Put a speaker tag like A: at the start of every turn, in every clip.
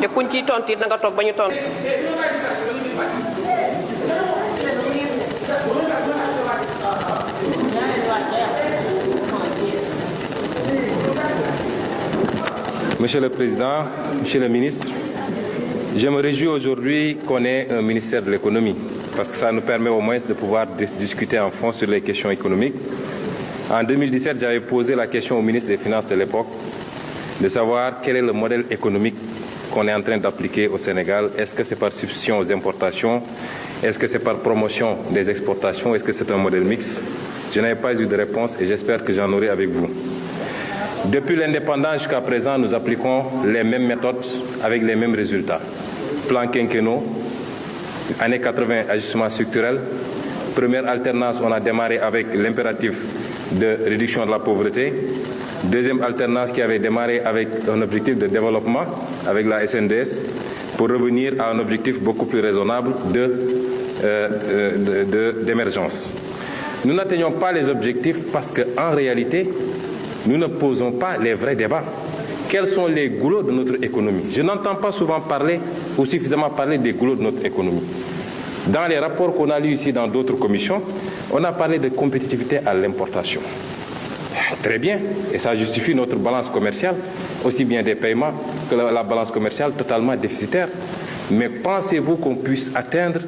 A: te kuñ ciy tontu it na nga toog ba ñu tontu.
B: Monsieur le Président, Monsieur le Ministre, je me réjouis aujourd'hui qu'on ait un ministère de l'économie, parce que ça nous permet au moins de pouvoir discuter en fond sur les questions économiques. En 2017, j'avais posé la question au ministre des Finances de l'époque, de savoir quel est le modèle économique qu'on est en train d'appliquer au Sénégal. Est-ce que c'est par substitution aux importations? Est-ce que c'est par promotion des exportations? Est-ce que c'est un modèle mixte? Je n'avais pas eu de réponse et j'espère que j'en aurai avec vous. Depuis l'indépendance jusqu'à présent, nous appliquons les mêmes méthodes avec les mêmes résultats. Plan quinquennaux, années 80, ajustement structurel. Première alternance, on a démarré avec l'impératif de réduction de la pauvreté. Deuxième alternance qui avait démarré avec un objectif de développement, avec la SNDS, pour revenir à un objectif beaucoup plus raisonnable d'émergence. Nous n'atteignons pas les objectifs parce qu'en réalité, nous ne posons pas les vrais débats. Quels sont les goulots de notre économie? Je n'entends pas souvent parler ou suffisamment parler des goulots de notre économie. Dans les rapports qu'on a lus ici dans d'autres commissions, on a parlé de compétitivité à l'importation. Très bien, et ça justifie notre balance commerciale, aussi bien des paiements que la balance commerciale totalement déficitaire. Mais pensez-vous qu'on puisse atteindre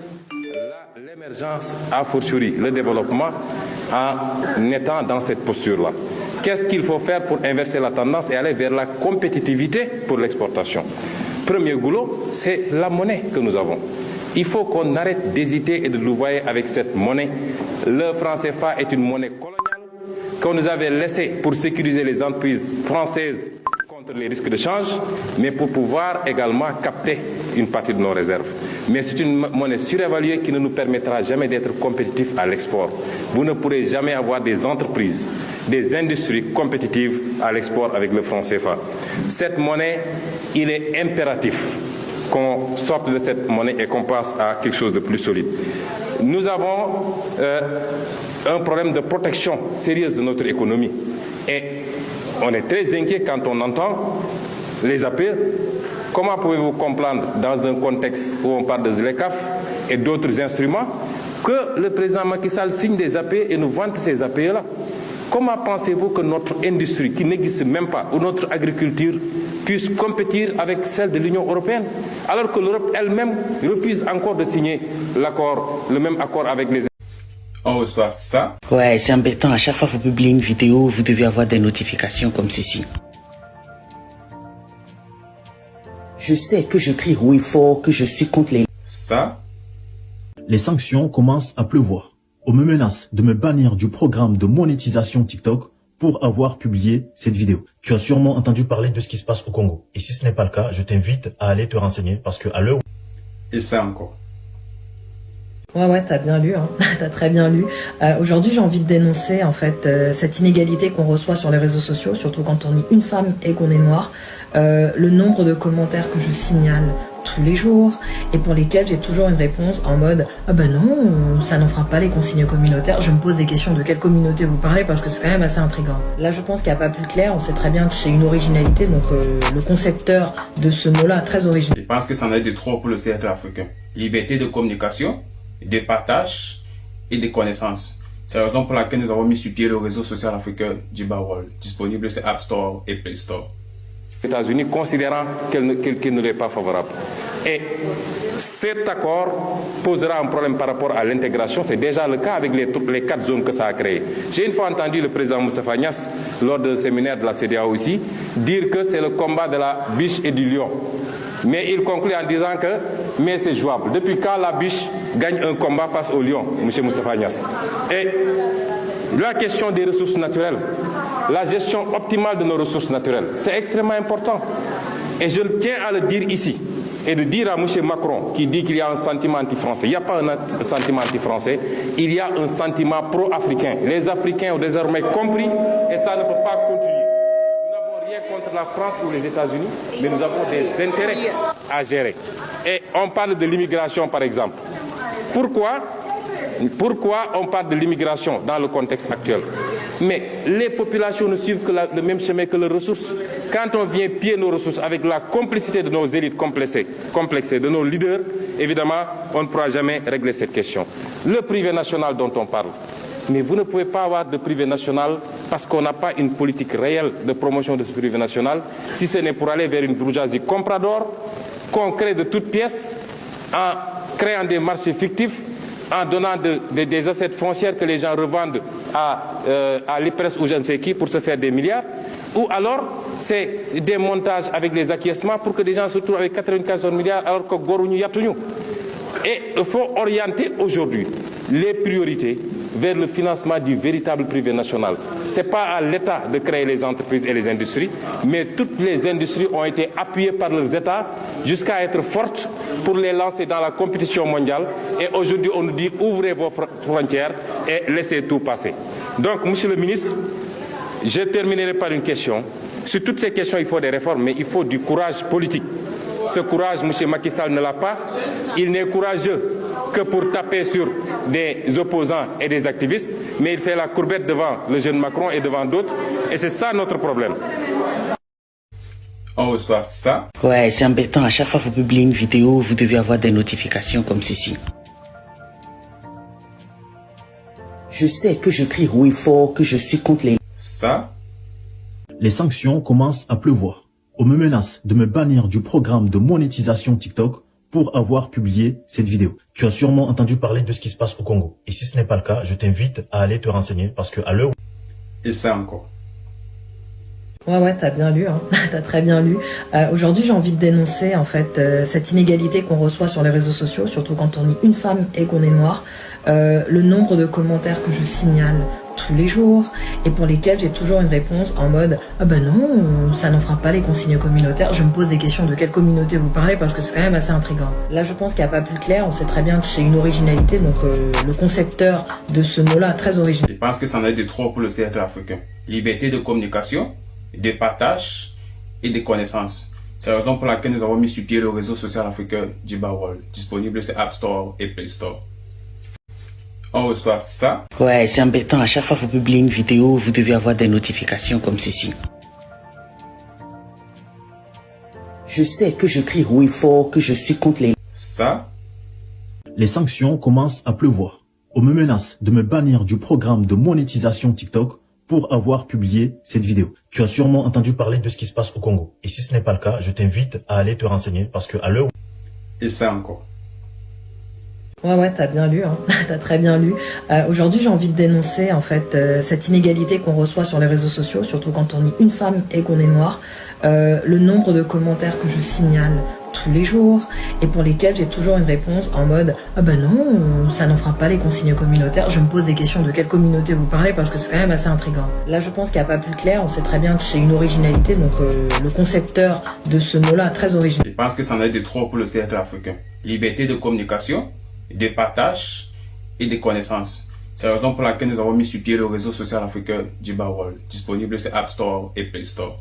B: l'émergence, a fortiori le développement, en étant dans cette posture-là? Qu'est-ce qu'il faut faire pour inverser la tendance et aller vers la compétitivité pour l'exportation? Premier goulot, c'est la monnaie que nous avons. Il faut qu'on arrête d'hésiter et de louvoyer avec cette monnaie. Le franc CFA est une monnaie coloniale qu'on nous avait laissée pour sécuriser les entreprises françaises contre les risques de change, mais pour pouvoir également capter une partie de nos réserves. Mais c'est une monnaie surévaluée qui ne nous permettra jamais d'être compétitifs à l'export. Vous ne pourrez jamais avoir des entreprises, des industries compétitives à l'export avec le franc CFA. Cette monnaie, il est impératif qu'on sorte de cette monnaie et qu'on passe à quelque chose de plus solide. Nous avons un problème de protection sérieuse de notre économie. Et on est très inquiet quand on entend les APE. Comment pouvez-vous comprendre, dans un contexte où on parle de ZLECAf et d'autres instruments, que le président Macky Sall signe des APE et nous vante ces APE-là? Comment pensez-vous que notre industrie, qui n'existe même pas, ou notre agriculture, puisse compétir avec celle de l'Union européenne, alors que l'Europe elle-même refuse encore de signer l'accord, le même accord avec les...
C: On reçoit ça.
D: Ouais, c'est embêtant. À chaque fois que vous publiez une vidéo, vous devez avoir des notifications comme ceci. Je sais que je crie oui fort, que je suis contre les...
C: Ça.
E: Les sanctions commencent à pleuvoir. On me menace de me bannir du programme de monétisation TikTok pour avoir publié cette vidéo. Tu as sûrement entendu parler de ce qui se passe au Congo. Et si ce n'est pas le cas, je t'invite à aller te renseigner parce que à l'heure...
C: Et ça encore.
F: Ouais, t'as bien lu, hein. T'as très bien lu. Aujourd'hui, j'ai envie de dénoncer en fait cette inégalité qu'on reçoit sur les réseaux sociaux, surtout quand on est une femme et qu'on est noire. Le nombre de commentaires que je signale tous les jours et pour lesquels j'ai toujours une réponse en mode « Ah ben non, ça n'enfreint pas les consignes communautaires ». Je me pose des questions de quelle communauté vous parlez parce que c'est quand même assez intriguant. Là, je pense qu'il n'y a pas plus clair. On sait très bien que c'est une originalité, donc le concepteur de ce mot-là, très original.
C: Je pense que ça en est de trop pour le cercle africain. Liberté de communication, de partage et de connaissances. C'est la raison pour laquelle nous avons mis sur pied le réseau social africain Djibawal, disponible sur App Store et Play Store.
B: Les États-Unis considérant qu'il ne lui est pas favorable. Et cet accord posera un problème par rapport à l'intégration. C'est déjà le cas avec les 4 zones que ça a créé. J'ai une fois entendu le président Moustapha Niasse, lors d'un séminaire de la CEDEAO aussi, dire que c'est le combat de la biche et du lion. Mais il conclut en disant que mais c'est jouable. Depuis quand la biche gagne un combat face au lion, M. Moustapha Niasse? Et la question des ressources naturelles, la gestion optimale de nos ressources naturelles, c'est extrêmement important. Et je tiens à le dire ici, et de dire à M. Macron, qui dit qu'il y a un sentiment anti-français. Il n'y a pas un sentiment anti-français, il y a un sentiment pro-africain. Les Africains ont désormais compris, et ça ne peut pas continuer. Nous n'avons rien contre la France ou les États-Unis, mais nous avons des intérêts à gérer. Et on parle de l'immigration, par exemple. Pourquoi on parle de l'immigration dans le contexte actuel? Mais les populations ne suivent que le même chemin que les ressources. quand on vient piller nos ressources avec la complicité de nos élites complexées, de nos leaders, évidemment, on ne pourra jamais régler cette question. Le privé national dont on parle. Mais vous ne pouvez pas avoir de privé national parce qu'on n'a pas une politique réelle de promotion de ce privé national, si ce n'est pour aller vers une bourgeoisie comprador, qu'on crée de toutes pièces, en créant des marchés fictifs, en donnant des assets foncières que les gens revendent à l'IPRES ou je ne sais qui pour se faire des milliards, ou alors c'est des montages avec des acquiescements pour que des gens se retrouvent avec 94 milliards alors que goruñu yattuñu. Et il faut orienter aujourd'hui les priorités vers le financement du véritable privé national. Ce n'est pas à l'État de créer les entreprises et les industries, mais toutes les industries ont été appuyées par leurs États jusqu'à être fortes pour les lancer dans la compétition mondiale. Et aujourd'hui, on nous dit ouvrez vos frontières et laissez tout passer. Donc, Monsieur le ministre, je terminerai par une question. Sur toutes ces questions, il faut des réformes, mais il faut du courage politique. Ce courage, M. Macky Sall ne l'a pas. Il n'est courageux que pour taper sur des opposants et des activistes, mais il fait la courbette devant le jeune Macron et devant d'autres. Et c'est ça notre problème.
C: On reçoit ça.
D: Ouais, c'est embêtant. À chaque fois que vous publiez une vidéo, vous devez avoir des notifications comme ceci. Je sais que je crie oui fort, que je suis contre les...
C: Ça.
E: Les sanctions commencent à pleuvoir. On me menace de me bannir du programme de monétisation TikTok pour avoir publié cette vidéo. Tu as sûrement entendu parler de ce qui se passe au Congo. Et si ce n'est pas le cas, je t'invite à aller te renseigner parce que à l'heure...
C: Et ça encore.
F: Ouais, t'as bien lu, hein. T'as très bien lu. Aujourd'hui, j'ai envie de dénoncer en fait cette inégalité qu'on reçoit sur les réseaux sociaux, surtout quand on est une femme et qu'on est noir. Le nombre de commentaires que je signale tous les jours et pour lesquels j'ai toujours une réponse en mode « Ah ben non, ça n'en fera pas les consignes communautaires ». Je me pose des questions de quelle communauté vous parlez parce que c'est quand même assez intriguant. Là, je pense qu'il n'y a pas plus clair. On sait très bien que c'est une originalité, donc le concepteur de ce mot-là très original.
C: Je pense que ça en est de trop pour le cercle africain. Liberté de communication, de partage et de connaissances. C'est la raison pour laquelle nous avons mis sur pied le réseau social africain Djibawal, disponible sur App Store et Play Store. On reçoit ça.
D: Ouais, c'est embêtant. À chaque fois que vous publiez une vidéo, vous devez avoir des notifications comme ceci. Je sais que je crie oui fort, que je suis contre les...
C: Ça.
E: Les sanctions commencent à pleuvoir. On me menace de me bannir du programme de monétisation TikTok pour avoir publié cette vidéo. Tu as sûrement entendu parler de ce qui se passe au Congo. Et si ce n'est pas le cas, je t'invite à aller te renseigner parce que à l'heure...
C: Et ça encore.
F: Ouais, t'as bien lu, hein. T'as très bien lu. Aujourd'hui, j'ai envie de dénoncer en fait cette inégalité qu'on reçoit sur les réseaux sociaux, surtout quand on est une femme et qu'on est noir. Le nombre de commentaires que je signale tous les jours et pour lesquels j'ai toujours une réponse en mode « Ah ben non, ça n'en fera pas les consignes communautaires ». Je me pose des questions de quelle communauté vous parlez parce que c'est quand même assez intriguant. Là, je pense qu'il n'y a pas plus clair. On sait très bien que c'est une originalité, donc le concepteur de ce mot-là très original.
C: Je pense que ça en est de trop pour le cercle africain. Liberté de communication, de partage et de connaissances. C'est la raison pour laquelle nous avons mis sur pied le réseau social africain Djibawal, disponible sur App Store et Play Store.